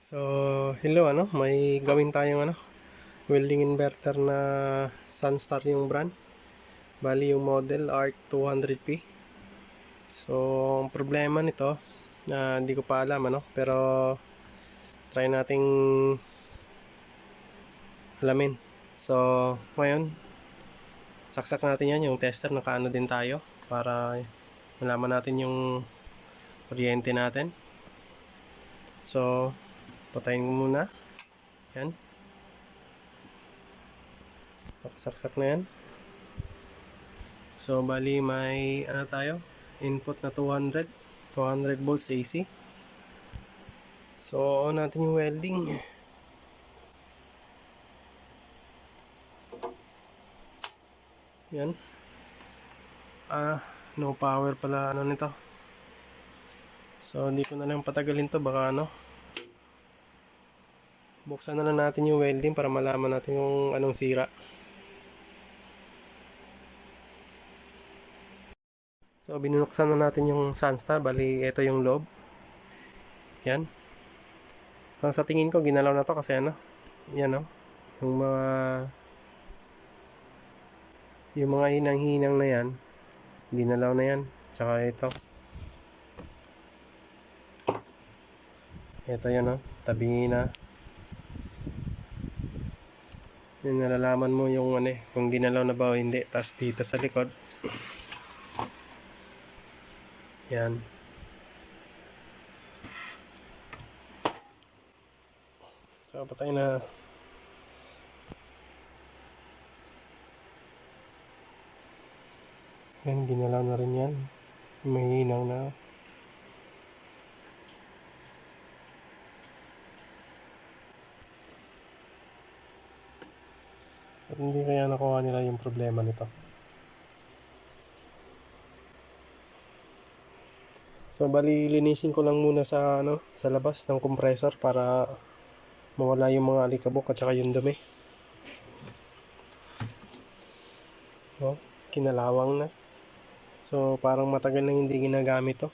So, hello may gawin tayong welding inverter na Sunstar yung brand. Bali yung model ARC 200P. So, ang problema nito na hindi ko pa alam pero try nating alamin. So, ngayon saksak natin yan yung tester, nakaano din tayo para malaman natin yung kuryente natin. So, patayin ko muna. Yan. Saksak na yan. So, bali may tayo? Input na 200 volts AC. So, on natin yung welding. Yan. No power pala nito. So, hindi ko na lang patagalin to, baka buksan na lang natin yung welding para malaman natin yung anong sira. So, binuksan na natin yung Sunstar. Bali, ito yung loob. Yan. So, sa tingin ko, ginalaw na to kasi yan yung mga hinang-hinang na yan, ginalaw na yan. Tsaka ito yan tabi na. Yung nalalaman mo yung kung ginalaw na ba o hindi. Tapos dito sa likod, yan. So, patay na. Yan, ginalaw na rin yan. Mahinaw na. At hindi kaya nakuha nila yung problema nito. So, bali linisin ko lang muna sa sa labas ng compressor para mawala yung mga alikabok at saka yung dumi. Kinalawang na. So, parang matagal nang hindi ginagamit to.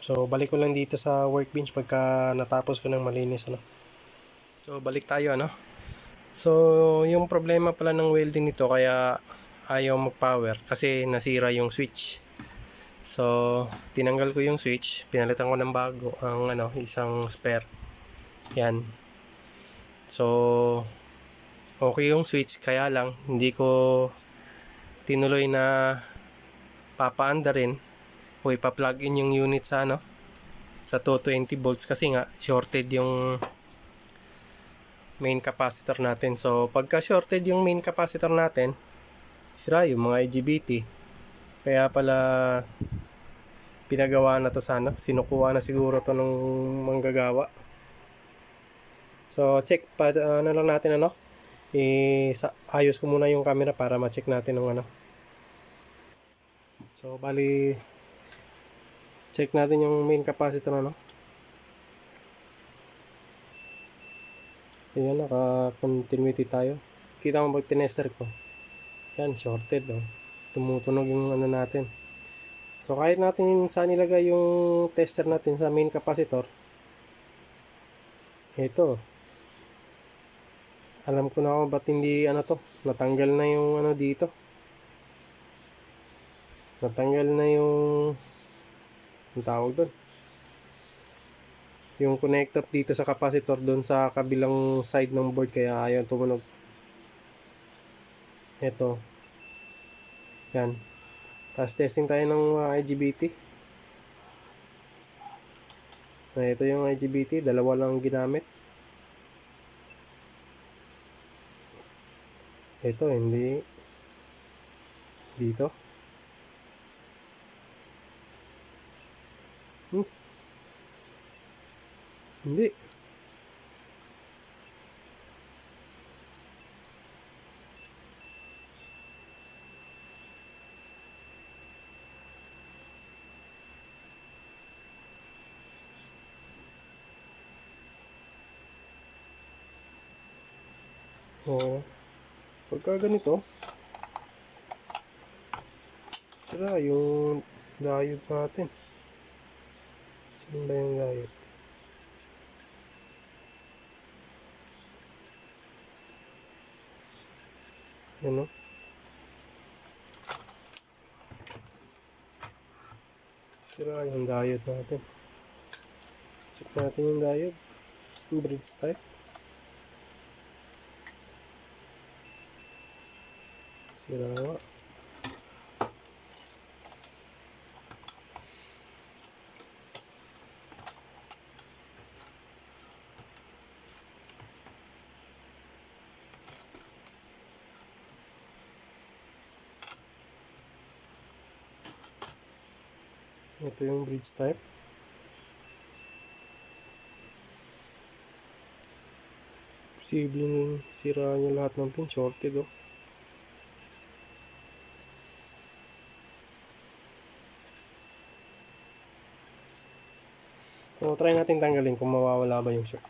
So, balik ko lang dito sa workbench pagka natapos ko ng malinis So, balik tayo So, yung problema pala ng welding nito kaya ayaw mag-power kasi nasira yung switch. So, tinanggal ko yung switch, pinalitan ko ng bago ang isang spare. Yan. So, okay yung switch, kaya lang hindi ko tinuloy na papaanda rin o ipa-plug in yung unit sa sa 220 volts kasi nga shorted yung main capacitor natin. So, pagka shorted yung main capacitor natin, sira yung mga IGBT. Kaya pala pinagawa na to sa sinukuha na siguro to ng manggagawa. So, check pa lang natin ayos ko muna yung camera para ma-check natin ng So, bali check natin yung main capacitor So, yan, naka-continuity tayo. Kita mo pag tinester ko. Yan, shorted tumutunog yung natin. So, kahit natin saan nilagay yung tester natin sa main capacitor, ito. Alam ko na ako ba't hindi natanggal na yung dito. Natanggal na yung tawag doon. Yung connector dito sa capacitor doon sa kabilang side ng board kaya ayaw tumunog. Ito. Yan. Tapos testing tayo ng IGBT. Ito yung IGBT. Dalawa lang ginamit. Ito, hindi. Dito. Hindi. Pagka ganito, Sira yung diode natin. Saan ba yung diode? Yan o. Sira yung diode natin. Check natin yung diode. Yung bridge type. Sira nga. Ito yung bridge type. Posibleng sira niya lahat ng pin. Shorted oh. So try natin tanggalin kung mawawala ba yung short.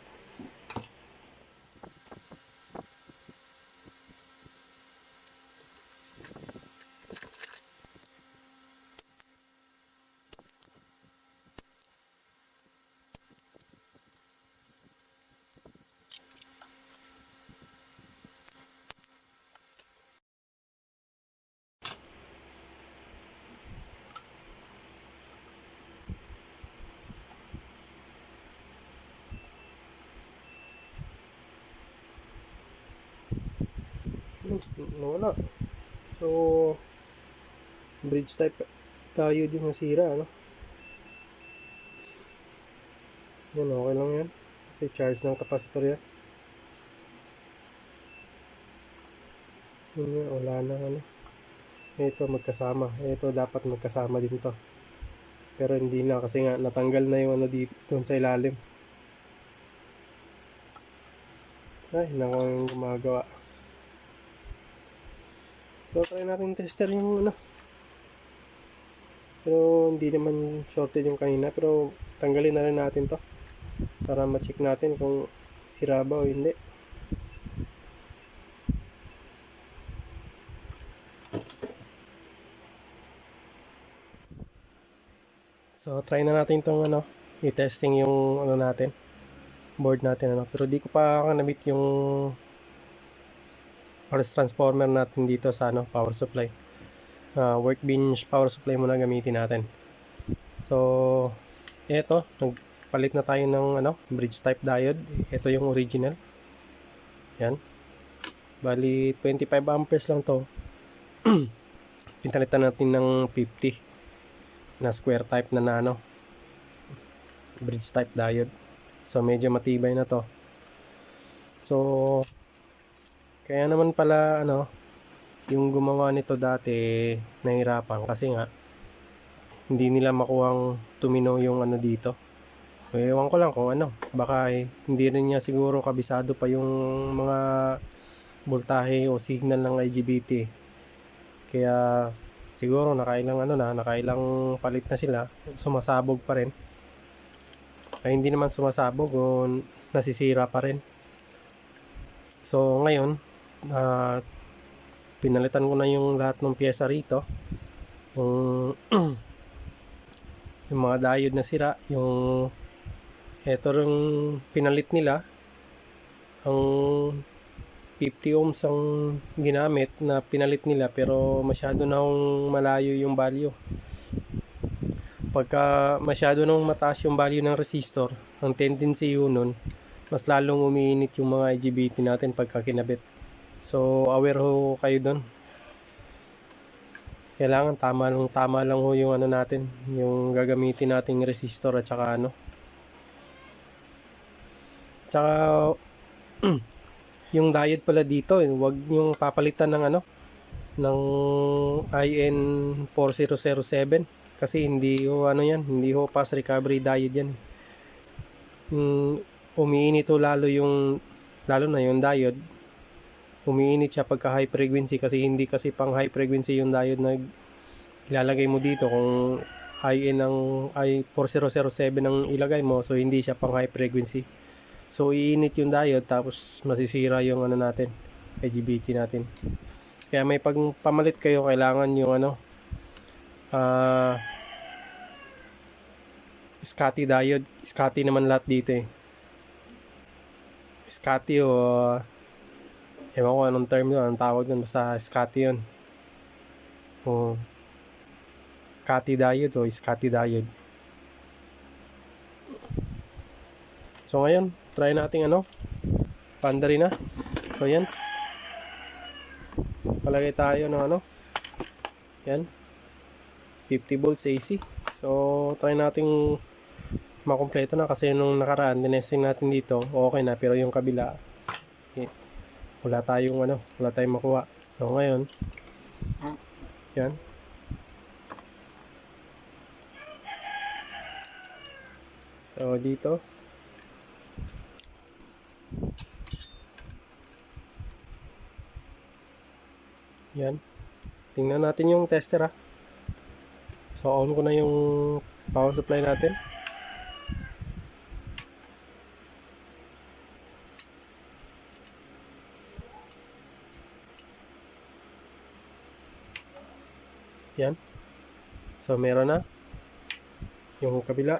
Nawala. So bridge type diode yung nasira, ano? Yan, okay lang yan. Kasi charge ng capacitor yan. Yun nga, wala na ano. Ito magkasama. Ito dapat magkasama din to. Pero hindi na kasi nga natanggal na yung ano dito doon sa ilalim. Ay, nako yung gumagawa. So try natin tester yung ano. Pero hindi naman shorted yung kanina. Pero tanggalin na rin natin to. Para ma-check natin kung sira ba o hindi. So try na natin tong ano, i-testing yung ano natin, board natin ano. Pero di ko pa kanabit yung pulse transformer natin dito sa ano, power supply. Workbench power supply muna gamitin natin. So eto, nagpalit na tayo ng ano, bridge type diode. Ito yung original. Yan. Bali 25 amperes lang to. Pinalitan natin ng 50 na square type na ano, bridge type diode. So medyo matibay na to. So kaya naman pala ano, yung gumawa nito dati nahirapan kasi nga hindi nila makuhang tumino yung ano dito. Ewan ko lang kung ano, baka hindi rin niya siguro kabisado pa yung mga voltahe o signal ng IGBT. Kaya siguro nakailang palit na sila, sumasabog pa rin. Ay hindi naman sumasabog o nasisira pa rin. So ngayon, pinalitan ko na yung lahat ng pyesa rito. Yung mga diode na sira, yung eto ring pinalit nila, ang 50 ohms ang ginamit na pinalit nila pero masyado na malayo yung value. Pagka masyado nang mataas yung value ng resistor, ang tendency yun nun, mas lalong umiinit yung mga IGBT natin pagka kinabit. So aware ho kayo dun. Kailangan tama lang ho yung ano natin, yung gagamitin nating resistor at saka ano. Tsaka yung diode pala dito, wag yung papalitan ng ano, ng IN4007 kasi hindi ho ano yan, hindi ho fast recovery diode yan. Umiinit ho lalo na yung diode. Umiinit siya pagka high frequency kasi hindi kasi pang high frequency yung diode na ilalagay mo dito. Kung IN ng I4007 ang ilagay mo, so hindi siya pang high frequency. So iinit yung diode tapos masisira yung ano natin, IGBT natin. Kaya may pamalit kayo, kailangan yung ano, ah Scotty diode. Scotty naman lahat dito eh. Scotty o ewan ko anong term doon, anong tawag doon, basta Scotty yun. O Scotty diode o Scotty diode. So ngayon, try natin boundary na. So yan. Palagay tayo ng yan. 50 volts AC. So try nating makumpleto na kasi nung nakaraan dinesting natin dito okay na, pero yung kabila wala tayong makuha. So ngayon yan, so dito yan, tingnan natin yung tester So on ko na yung power supply natin. Yan. So meron na yung kabila.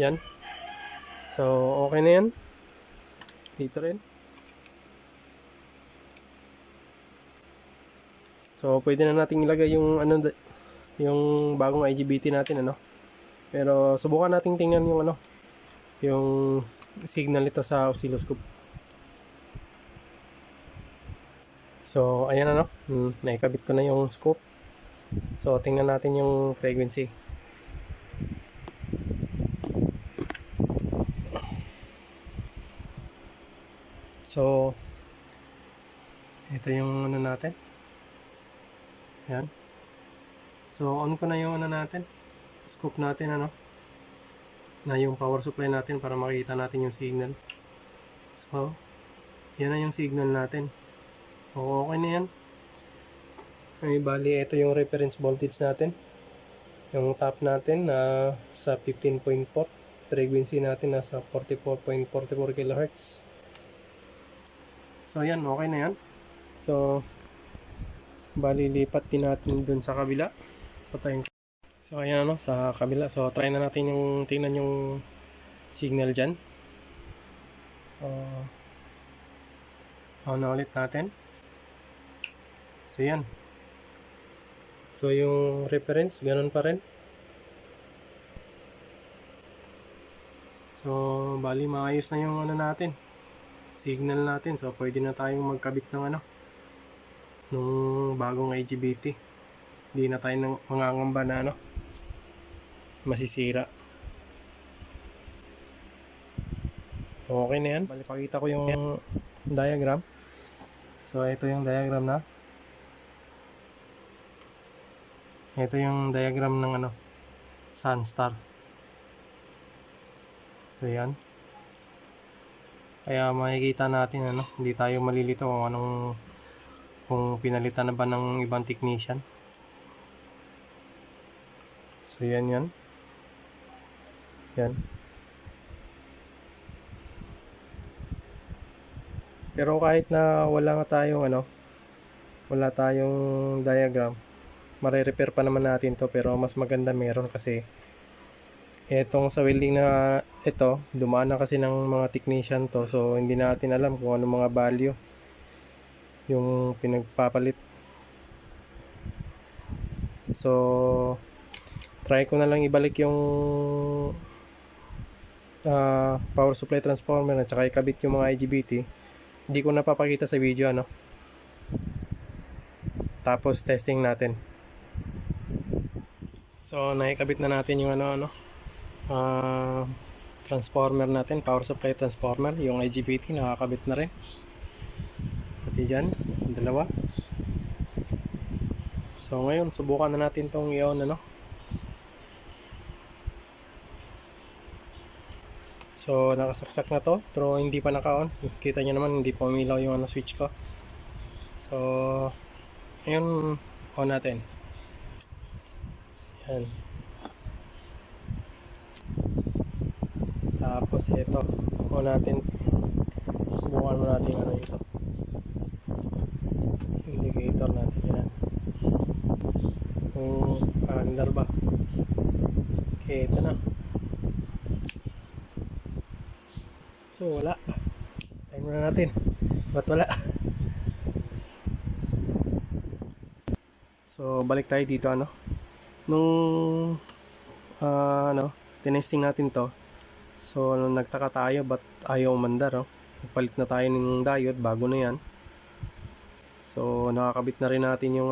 Yan. So okay na yan. Dito rin. So pwede na nating ilagay yung yung bagong IGBT natin Pero subukan nating tingnan yung signal nito sa oscilloscope. So ayan naikabit ko na yung scope. So tingnan natin yung frequency. So ito yung natin. Yan. So on ko na yung natin, scope natin na yung power supply natin para makita natin yung signal. So yan na yung signal natin. So okay na yan. Ay bali ito yung reference voltage natin. Yung top natin na sa 15.4, frequency natin nasa 44.44 kHz. So yan, okay na yan. So bali lipat din natin dun sa kabila. Patayin ko. So ayan sa kabila. So try na natin yung tingnan yung signal dyan. On na ulit natin. So yan. So yung reference ganun pa rin. So bali maayos na yung natin, signal natin. So pwede na tayong magkabit ng nung bagong IGBT. Hindi na tayo mangangamba na masisira. Okay na yan. Bali pakita ko yung diagram. So ito yung diagram na. Ito yung diagram ng Sunstar. So yan. Kaya makikita natin hindi tayo malilito kung pinalitan na ba ng ibang technician. So yan. Yan. Pero kahit na wala tayong diagram, mare-repair pa naman natin to, pero mas maganda meron kasi etong sa welding na ito, dumaan na kasi ng mga technician to, so hindi natin alam kung ano mga value yung pinagpapalit. So try ko na lang ibalik yung power supply transformer at saka ikabit yung mga IGBT. Hindi ko napapakita sa video tapos testing natin. So naikabit na natin yung transformer natin, power supply transformer, yung IGBT nakakabit na rin pati dyan, dalawa. So ngayon subukan na natin tong i-on So nakasaksak na to, pero hindi pa naka-on. Kita nyo naman hindi pa umilaw yung switch ko. So ngayon on natin. Yan. Tapos ito on natin subukan mo natin ano ito. Indicator natin yan. Kung under ba. Okay, ito na. So wala. Tayo muna natin. Ba't wala? So balik tayo dito ano. Nung tinesting natin to. So nagtaka tayo ba't ayaw umandar, oh. Nagpalit na tayo ng diode, bago na yan. So nakakabit na rin natin yung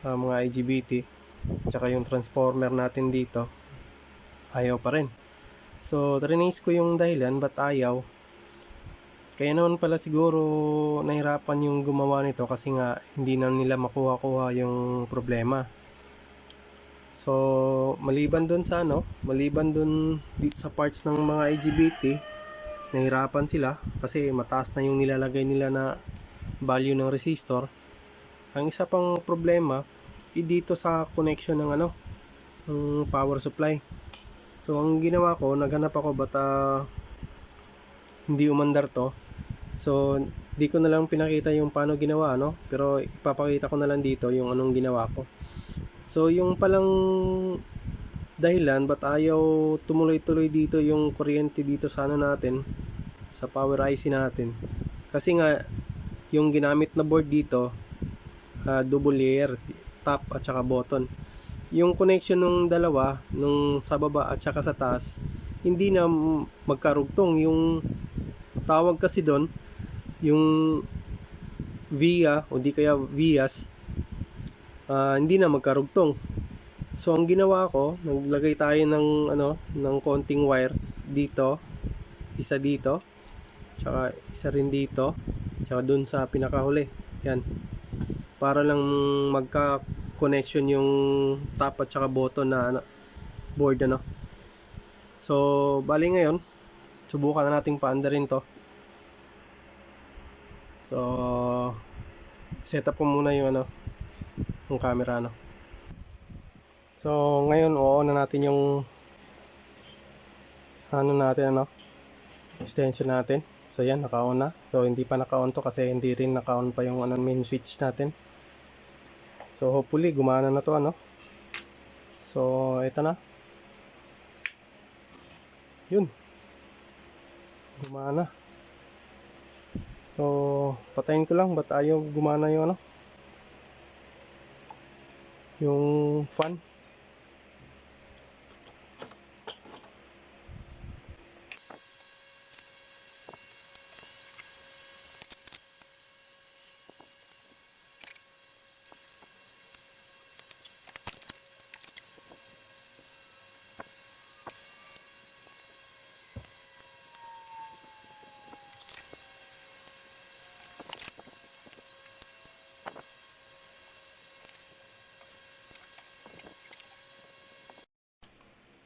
mga IGBT, tsaka yung transformer natin dito. Ayaw pa rin. So trinace ko yung dahilan ba't ayaw. Kaya naman pala siguro nahirapan yung gumawa nito kasi nga hindi na nila makuha-kuha yung problema. So maliban dun sa sa parts ng mga IGBT, nahirapan sila kasi mataas na yung nilalagay nila na value ng resistor. Ang isa pang problema dito sa connection ng ng power supply. So ang ginawa ko, naghanap ako ba't hindi umandar to. So di ko na lang pinakita yung paano ginawa, pero ipapakita ko na lang dito yung anong ginawa ko. So yung palang dahilan ba't ayaw tumuloy-tuloy dito yung kuryente dito sa natin, sa power IC natin, kasi nga yung ginamit na board dito, double layer, top at saka button. Yung connection ng dalawa, nung sa baba at saka sa taas, hindi na magkarugtong. Yung tawag kasi doon, yung via o di kaya vias, hindi na magkarugtong. So ang ginawa ko, naglagay tayo ng konting wire dito, isa dito, tsaka isa rin dito, tsaka dun sa pinakahuli. Yan, para lang magka-connection yung top at saka button na board So bali ngayon, subukan na nating paandarin to. So set up ko muna yung yung camera So ngayon on na natin yung extension natin. So yan, naka-on na. So hindi pa naka-on to kasi hindi rin naka-on pa yung main switch natin. So hopefully gumana na to So ito na. Yun. Gumana. So patayin ko lang ba't ayaw gumana yung yung fan.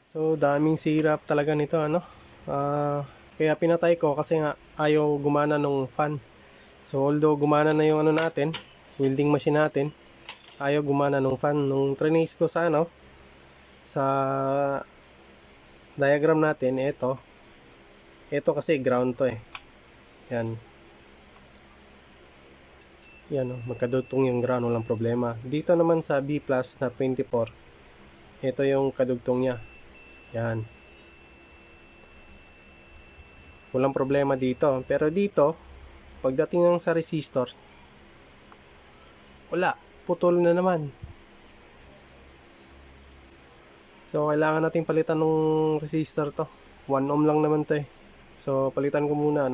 So daming sirap talaga nito kaya pinatay ko kasi nga ayaw gumana nung fan. So although gumana na yung natin, welding machine natin, ayaw gumana nung fan. Nung trinace ko sa sa diagram natin, ito kasi ground to yan, magkadugtong yung ground, walang problema. Dito naman sa B+ na 24, ito yung kadugtong niya. Yan. Walang problema dito. Pero dito, pagdating ng sa resistor, wala. Putol na naman. So, kailangan natin palitan ng resistor to. 1 ohm lang naman to So, palitan ko muna,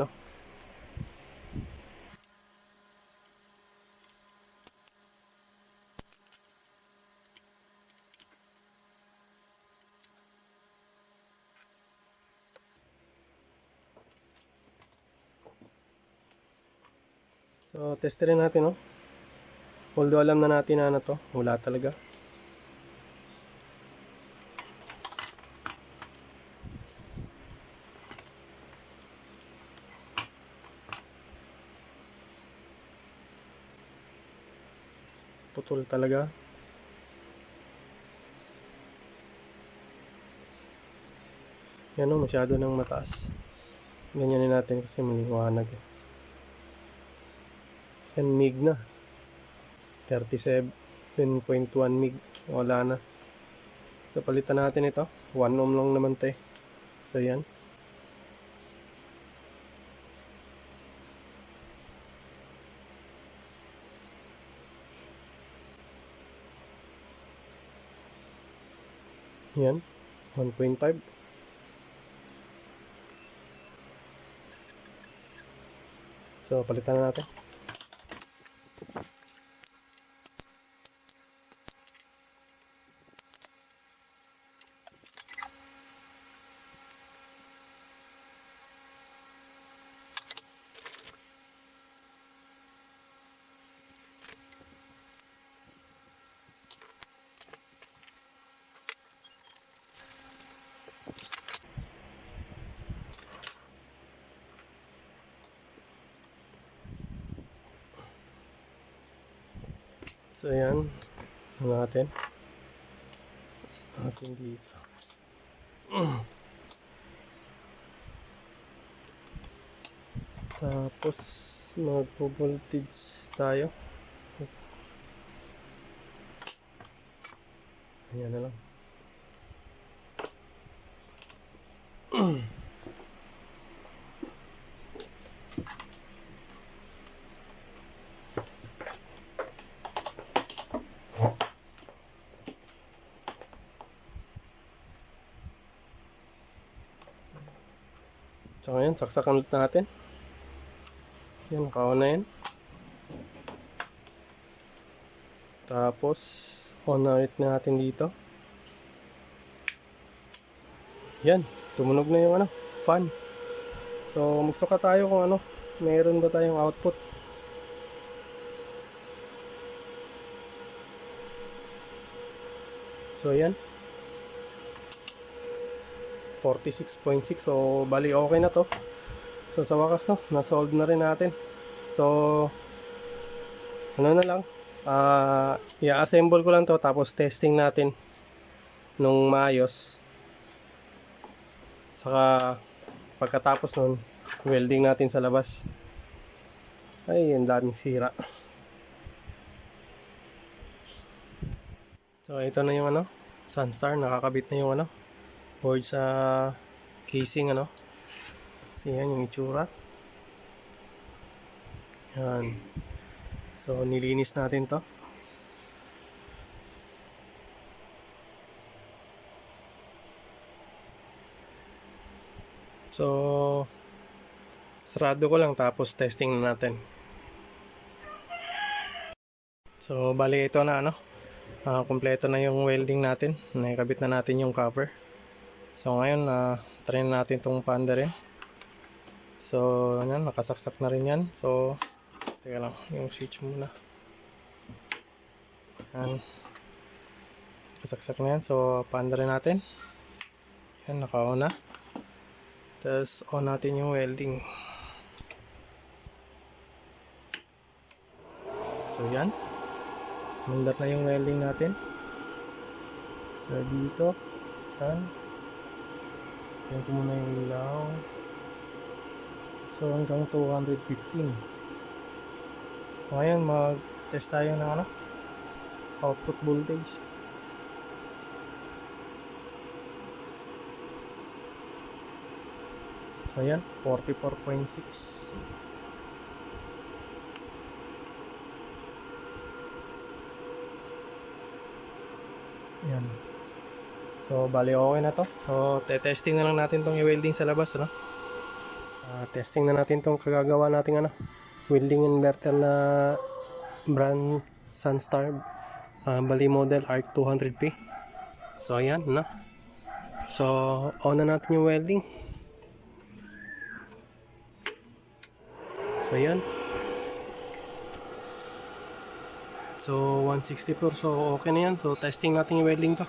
So, testerin natin, Although alam na natin na to, wala talaga. Putol talaga. Yan masyado nang mataas. Ganyanin natin kasi maliwanag Yan, mig na. 37.1 mig. Wala na. So, palitan natin ito. 1 ohm lang naman ito eh. So, yan. Yan. 1.5. So, palitan na natin. So, yan. Natin dito. Tapos, magpo-voltage tayo. Ayan na lang. So ngayon, saksakan ulit natin. Yan, naka-on na yan. Tapos, on na ulit natin dito. Yan, tumunog na yung fan. So, magsuka tayo kung meron ba tayong output. So, yan. 46.6. So, bali okay na to. So, sa wakas na-solve na rin natin. So, na lang. I-assemble ko lang to tapos testing natin nung maayos. Saka, pagkatapos nun, welding natin sa labas. Ay, ang daming sira. So, ito na yung Sunstar. Nakakabit na yung board sa casing kasi yan yung itsura. Yan. So nilinis natin to. So sarado ko lang tapos testing na natin. So bali ito na kumpleto na yung welding natin. Nakikabit na natin yung cover. So ngayon try na natin itong paanda rin. So yan, nakasaksak na rin yan. So teka lang, yung switch muna. Yan, nakasaksak na yan. So paanda rin natin. Yan, naka-on na. Tapos on natin yung welding. So yan, mandat na yung welding natin. So dito yan, yan ko muna yung ilaw. So hanggang 215. So ngayon mag-test tayo ng output voltage. So ayan, 44.6. Ayan. So bali okay na to. So testing na lang natin tong i-welding sa labas testing na natin tong kagagawa nating welding inverter na brand Sunstar, bali model ARC 200P. So ayan So on na natin yung welding. So ayan. So 164. So okay na yan. So testing natin yung welding to.